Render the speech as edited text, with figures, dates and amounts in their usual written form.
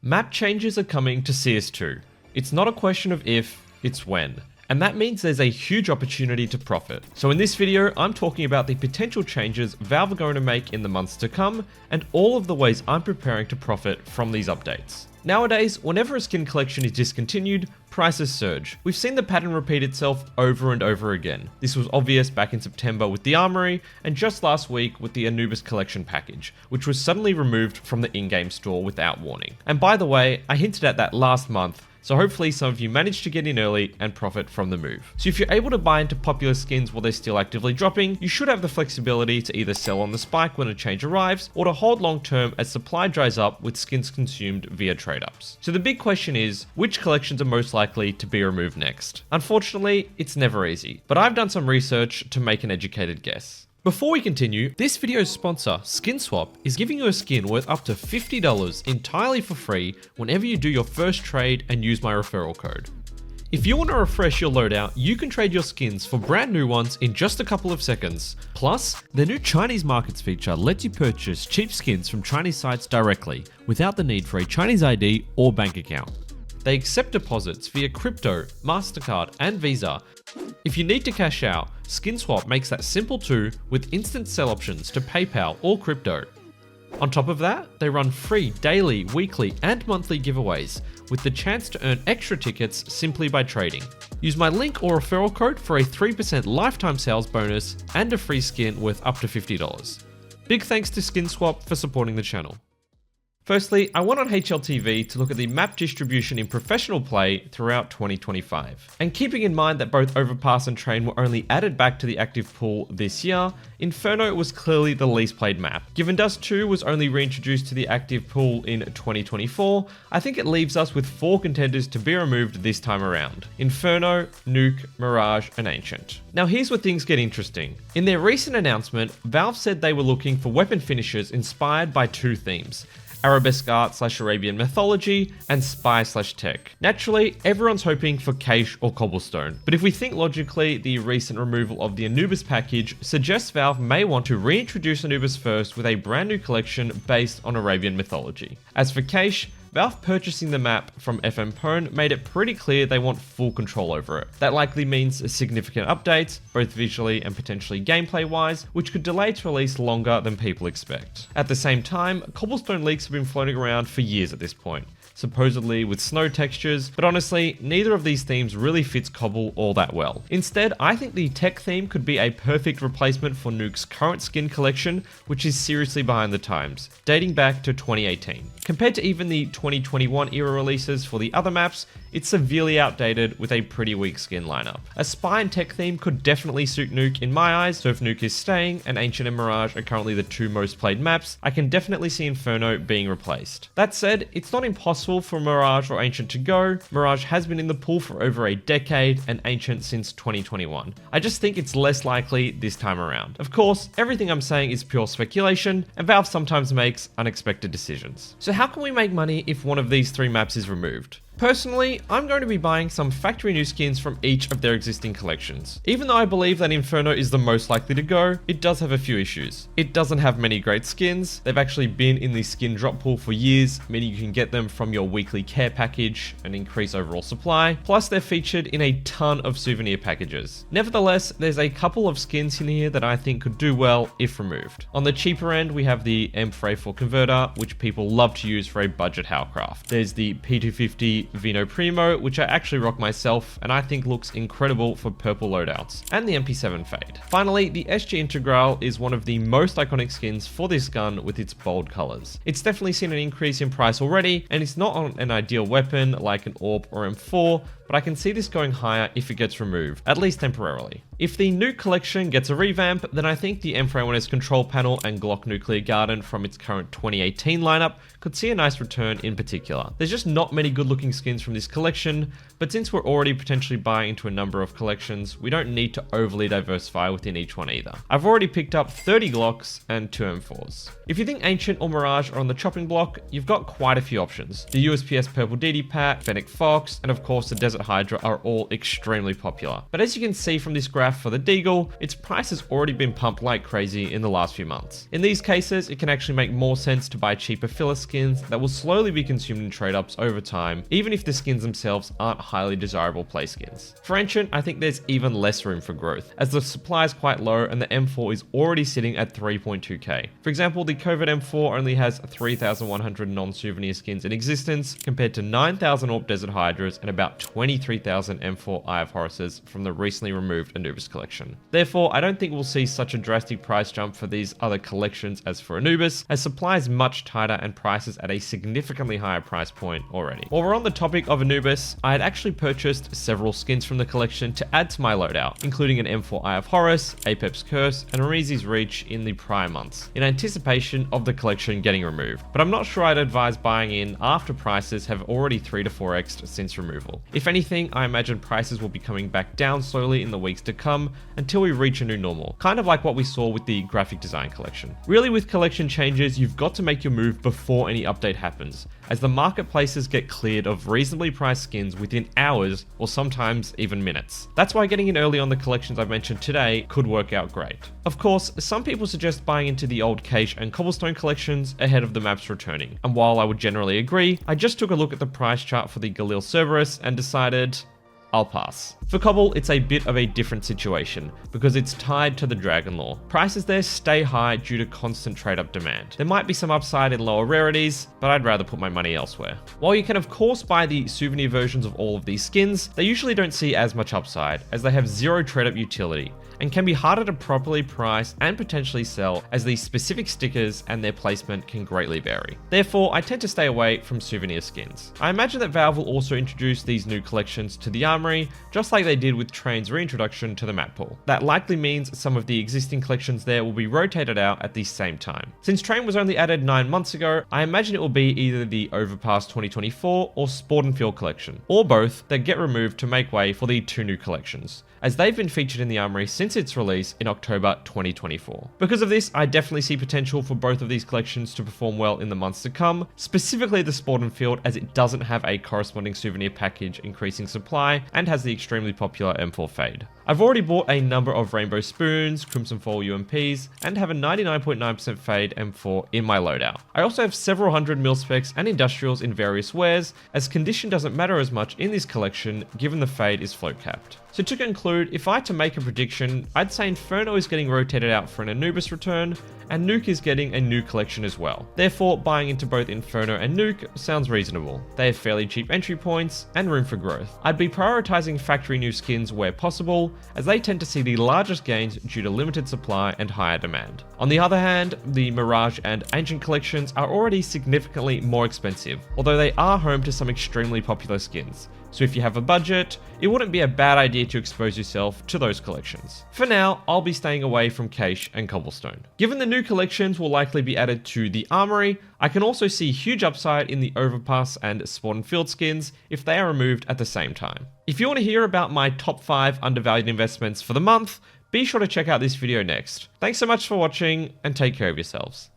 Map changes are coming to CS2. It's not a question of if, it's when. And that means there's a huge opportunity to profit. So in this video, I'm talking about the potential changes Valve are going to make in the months to come, and all of the ways I'm preparing to profit from these updates. Nowadays, whenever a skin collection is discontinued, prices surge. We've seen the pattern repeat itself over and over again. This was obvious back in September with the Armory, and just last week with the Anubis collection package, which was suddenly removed from the in-game store without warning. And by the way, I hinted at that last month, so hopefully some of you managed to get in early and profit from the move. So if you're able to buy into popular skins while they're still actively dropping, you should have the flexibility to either sell on the spike when a change arrives, or to hold long term as supply dries up with skins consumed via trade-ups. So the big question is, which collections are most likely to be removed next? Unfortunately, it's never easy, but I've done some research to make an educated guess. Before we continue, this video's sponsor, SkinSwap, is giving you a skin worth up to $50 entirely for free whenever you do your first trade and use my referral code. If you want to refresh your loadout, you can trade your skins for brand new ones in just a couple of seconds. Plus, the new Chinese markets feature lets you purchase cheap skins from Chinese sites directly, without the need for a Chinese ID or bank account. They accept deposits via crypto, MasterCard, and Visa. If you need to cash out, SkinSwap makes that simple too, with instant sell options to PayPal or crypto. On top of that, they run free daily, weekly, and monthly giveaways, with the chance to earn extra tickets simply by trading. Use my link or referral code for a 3% lifetime sales bonus and a free skin worth up to $50. Big thanks to SkinSwap for supporting the channel. Firstly, I went on HLTV to look at the map distribution in professional play throughout 2025. And keeping in mind that both Overpass and Train were only added back to the active pool this year, Inferno was clearly the least played map. Given Dust 2 was only reintroduced to the active pool in 2024, I think it leaves us with 4 contenders to be removed this time around: Inferno, Nuke, Mirage, and Ancient. Now here's where things get interesting. In their recent announcement, Valve said they were looking for weapon finishers inspired by 2 themes: Arabesque art / Arabian mythology, and spy / tech. Naturally, everyone's hoping for Cache or Cobblestone, but if we think logically, the recent removal of the Anubis package suggests Valve may want to reintroduce Anubis first with a brand new collection based on Arabian mythology. As for Cache, Valve purchasing the map from FM Pwn made it pretty clear they want full control over it. That likely means significant updates, both visually and potentially gameplay wise, which could delay its release longer than people expect. At the same time, Cobblestone leaks have been floating around for years at this point, supposedly with snow textures, but honestly, neither of these themes really fits Cobble all that well. Instead, I think the tech theme could be a perfect replacement for Nuke's current skin collection, which is seriously behind the times, dating back to 2018. Compared to even the 2021 era releases for the other maps, it's severely outdated with a pretty weak skin lineup. A spy and tech theme could definitely suit Nuke in my eyes, so if Nuke is staying and Ancient and Mirage are currently the 2 most played maps, I can definitely see Inferno being replaced. That said, it's not impossible for Mirage or Ancient to go. Mirage has been in the pool for over a decade and Ancient since 2021. I just think it's less likely this time around. Of course, everything I'm saying is pure speculation, and Valve sometimes makes unexpected decisions. So how can we make money if one of these 3 maps is removed? Personally, I'm going to be buying some factory new skins from each of their existing collections. Even though I believe that Inferno is the most likely to go, it does have a few issues. It doesn't have many great skins. They've actually been in the skin drop pool for years, meaning you can get them from your weekly care package and increase overall supply. Plus, they're featured in a ton of souvenir packages. Nevertheless, there's a couple of skins in here that I think could do well if removed. On the cheaper end, we have the M4A4 converter, which people love to use for a budget Howcraft. There's the P250 Vino Primo, which I actually rock myself and I think looks incredible for purple loadouts, and the MP7 Fade. Finally, the SG Integral is one of the most iconic skins for this gun with its bold colors. It's definitely seen an increase in price already, and it's not on an ideal weapon like an AWP or M4, but I can see this going higher if it gets removed, at least temporarily. If the Nuke collection gets a revamp, then I think the M4A1S control panel and Glock Nuclear Garden from its current 2018 lineup could see a nice return in particular. There's just not many good looking skins from this collection, but since we're already potentially buying into a number of collections, we don't need to overly diversify within each one either. I've already picked up 30 Glocks and 2 M4s. If you think Ancient or Mirage are on the chopping block, you've got quite a few options. The USPS Purple DD Pack, Fennec Fox, and of course the Desert Desert Hydra are all extremely popular. But as you can see from this graph for the Deagle, its price has already been pumped like crazy in the last few months. In these cases, it can actually make more sense to buy cheaper filler skins that will slowly be consumed in trade-ups over time, even if the skins themselves aren't highly desirable play skins. For Ancient, I think there's even less room for growth, as the supply is quite low and the M4 is already sitting at 3.2k. For example, the COVID M4 only has 3,100 non-souvenir skins in existence, compared to 9,000 AWP Desert Hydras and about 23,000 M4 Eye of Horuses from the recently removed Anubis collection. Therefore, I don't think we'll see such a drastic price jump for these other collections as for Anubis, as supply is much tighter and prices at a significantly higher price point already. While we're on the topic of Anubis, I had actually purchased several skins from the collection to add to my loadout, including an M4 Eye of Horus, Apep's Curse, and Arizi's Reach in the prior months, in anticipation of the collection getting removed. But I'm not sure I'd advise buying in after prices have already 3 to 4x'd since removal. If anything, I imagine prices will be coming back down slowly in the weeks to come until we reach a new normal, kind of like what we saw with the graphic design collection. Really, with collection changes, you've got to make your move before any update happens, as the marketplaces get cleared of reasonably priced skins within hours or sometimes even minutes. That's why getting in early on the collections I've mentioned today could work out great. Of course, some people suggest buying into the old Cache and Cobblestone collections ahead of the maps returning, and while I would generally agree, I just took a look at the price chart for the Galil Cerberus and decided I'll pass. For Cobble, it's a bit of a different situation, because it's tied to the Dragon Lore. Prices there stay high due to constant trade-up demand. There might be some upside in lower rarities, but I'd rather put my money elsewhere. While you can of course buy the souvenir versions of all of these skins, they usually don't see as much upside, as they have zero trade-up utility, and can be harder to properly price and potentially sell, as these specific stickers and their placement can greatly vary. Therefore, I tend to stay away from souvenir skins. I imagine that Valve will also introduce these new collections to the Armory, just like they did with Train's reintroduction to the map pool. That likely means some of the existing collections there will be rotated out at the same time. Since Train was only added 9 months ago, I imagine it will be either the Overpass 2024 or Sport and Field collection, or both, that get removed to make way for the 2 new collections, as they've been featured in the Armory since its release in October 2024. Because of this, I definitely see potential for both of these collections to perform well in the months to come, specifically the Sport and Field, as it doesn't have a corresponding souvenir package increasing supply and has the extremely popular M4 Fade. I've already bought a number of Rainbow Spoons, Crimson Foil UMPs, and have a 99.9% Fade M4 in my loadout. I also have several hundred mil-specs and industrials in various wares, as condition doesn't matter as much in this collection given the Fade is float capped. So to conclude, if I had to make a prediction, I'd say Inferno is getting rotated out for an Anubis return, and Nuke is getting a new collection as well. Therefore, buying into both Inferno and Nuke sounds reasonable. They have fairly cheap entry points and room for growth. I'd be prioritizing factory new skins where possible, as they tend to see the largest gains due to limited supply and higher demand. On the other hand, the Mirage and Ancient collections are already significantly more expensive, although they are home to some extremely popular skins. So if you have a budget, it wouldn't be a bad idea to expose yourself to those collections. For now, I'll be staying away from Cache and Cobblestone. Given the new collections will likely be added to the Armory, I can also see huge upside in the Overpass and Sport and Field skins if they are removed at the same time. If you want to hear about my top 5 undervalued investments for the month, be sure to check out this video next. Thanks so much for watching, and take care of yourselves.